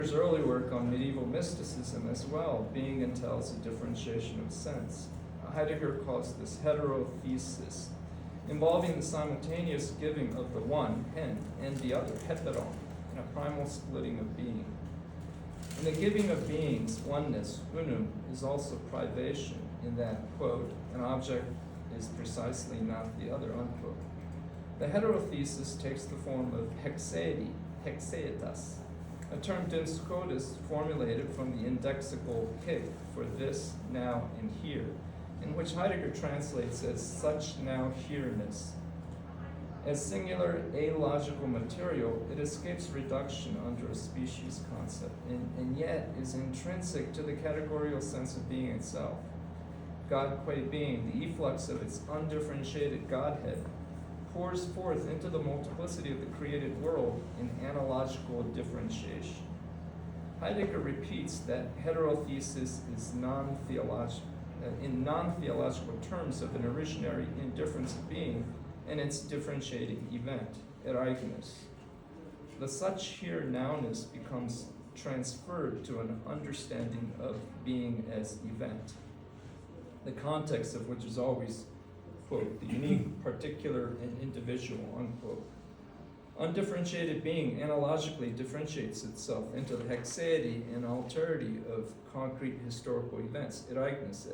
Heidegger's early work on medieval mysticism as well, being entails a differentiation of sense. Heidegger calls this heterothesis, involving the simultaneous giving of the one, hen, and the other, heteron, in a primal splitting of being. In the giving of beings, oneness, unum, is also privation, in that, quote, an object is precisely not the other, unquote. The heterothesis takes the form of hexeity, hexetas, a term duns scotus formulated from the indexical hic for this, now, and here, in which Heidegger translates as such now here-ness. As singular alogical material, it escapes reduction under a species concept, and yet is intrinsic to the categorical sense of being itself. God qua being, the efflux of its undifferentiated Godhead, pours forth into the multiplicity of the created world in analogical differentiation. Heidegger repeats that heterothesis is in non-theological terms of an originary indifference of being and its differentiating event, ereignis. The such here nowness becomes transferred to an understanding of being as event, the context of which is always, quote, the unique, particular, and individual, unquote. Undifferentiated being analogically differentiates itself into the hexeity and alterity of concrete historical events, ereignis,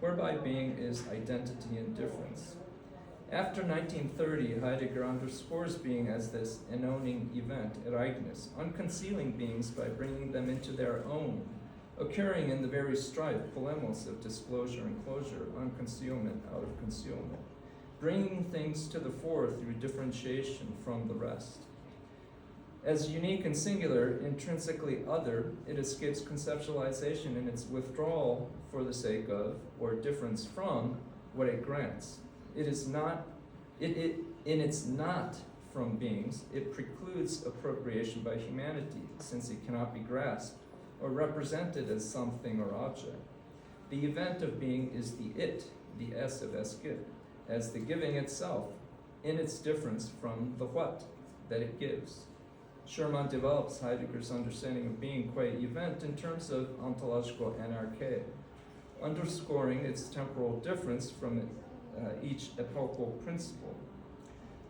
whereby being is identity and difference. After 1930, Heidegger underscores being as this enoning event, ereignis, unconcealing beings by bringing them into their own, occurring in the very strife, polemos, of disclosure and closure, unconcealment out of concealment, bringing things to the fore through differentiation from the rest. As unique and singular, intrinsically other, it escapes conceptualization in its withdrawal for the sake of, or difference from, what it grants. In its not from beings, it precludes appropriation by humanity, since it cannot be grasped or represented as something or object. The event of being is the it, the es of es give, as the giving itself, in its difference from the what that it gives. Schumann develops Heidegger's understanding of being qua event in terms of ontological anarchy, underscoring its temporal difference from each epochal principle.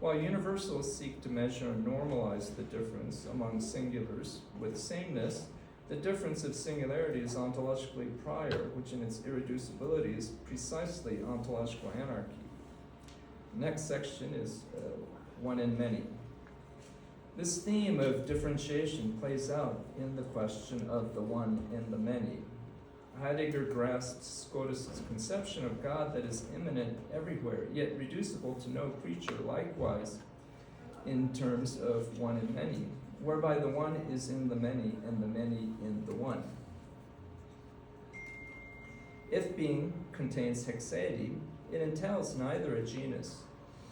While universals seek to measure and normalize the difference among singulars with sameness, the difference of singularity is ontologically prior, which in its irreducibility is precisely ontological anarchy. The next section is one and many. This theme of differentiation plays out in the question of the one and the many. Heidegger grasps Scotus's conception of God that is immanent everywhere, yet reducible to no creature, likewise in terms of one and many, whereby the one is in the many and the many in the one. If being contains hexeity, it entails neither a genus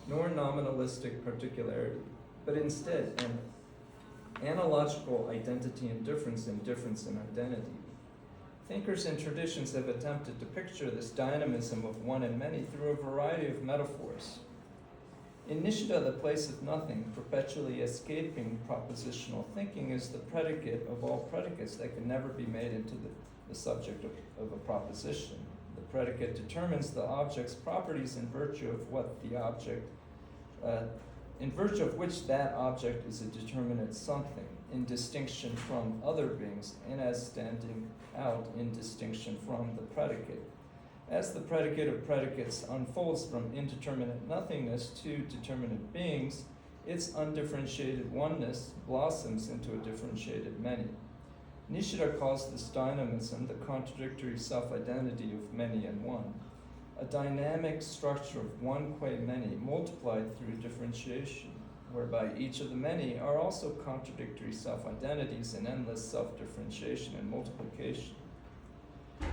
nor nominalistic particularity, but instead an analogical identity and difference in identity. Thinkers and traditions have attempted to picture this dynamism of one and many through a variety of metaphors. In Nishida, the place of nothing, perpetually escaping propositional thinking, is the predicate of all predicates that can never be made into the subject of a proposition. The predicate determines the object's properties in virtue of what the object, in virtue of which that object is a determinate something, in distinction from other beings, and as standing out in distinction from the predicate. As the predicate of predicates unfolds from indeterminate nothingness to determinate beings, its undifferentiated oneness blossoms into a differentiated many. Nishida calls this dynamism the contradictory self-identity of many and one, a dynamic structure of one qua many multiplied through differentiation, whereby each of the many are also contradictory self-identities in endless self-differentiation and multiplication.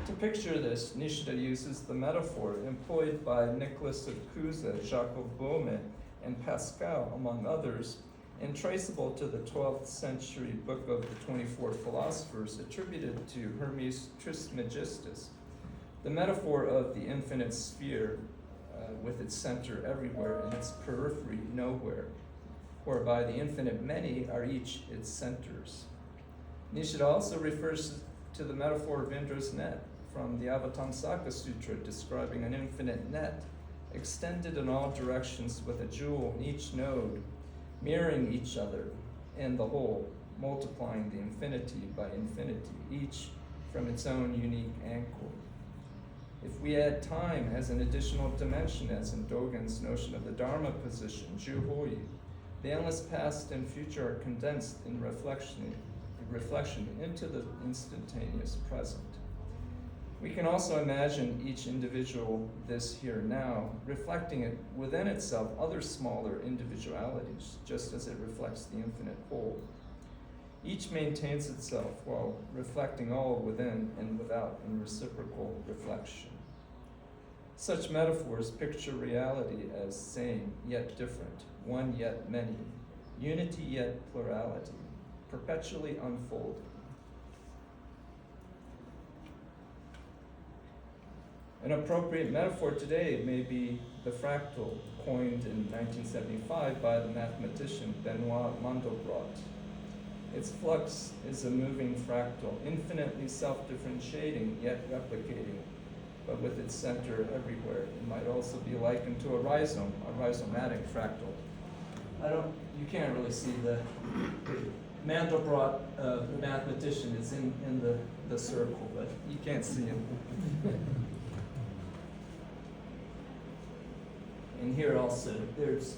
To picture this, Nishida uses the metaphor employed by Nicholas of Cusa, Jacob Boehme, and Pascal, among others, and traceable to the 12th century book of the 24 philosophers attributed to Hermes Trismegistus, the metaphor of the infinite sphere with its center everywhere and its periphery nowhere, whereby the infinite many are each its centers. Nishida also refers to the metaphor of Indra's net from the Avatamsaka Sutra, describing an infinite net extended in all directions with a jewel in each node, mirroring each other in the whole, multiplying the infinity by infinity, each from its own unique anchor. If we add time as an additional dimension, as in Dogen's notion of the Dharma position, Juhoi, the endless past and future are condensed in reflection into the instantaneous present. We can also imagine each individual, this here now, reflecting it within itself other smaller individualities, just as it reflects the infinite whole. Each maintains itself while reflecting all within and without in reciprocal reflection. Such metaphors picture reality as same yet different, one yet many, unity yet plurality, perpetually unfolding. An appropriate metaphor today may be the fractal, coined in 1975 by the mathematician Benoit Mandelbrot. Its flux is a moving fractal, infinitely self-differentiating yet replicating, but with its center everywhere. It might also be likened to a rhizome, a rhizomatic fractal. You can't really see the Mandelbrot, the mathematician, is in the circle, but you can't see him. And here also, there's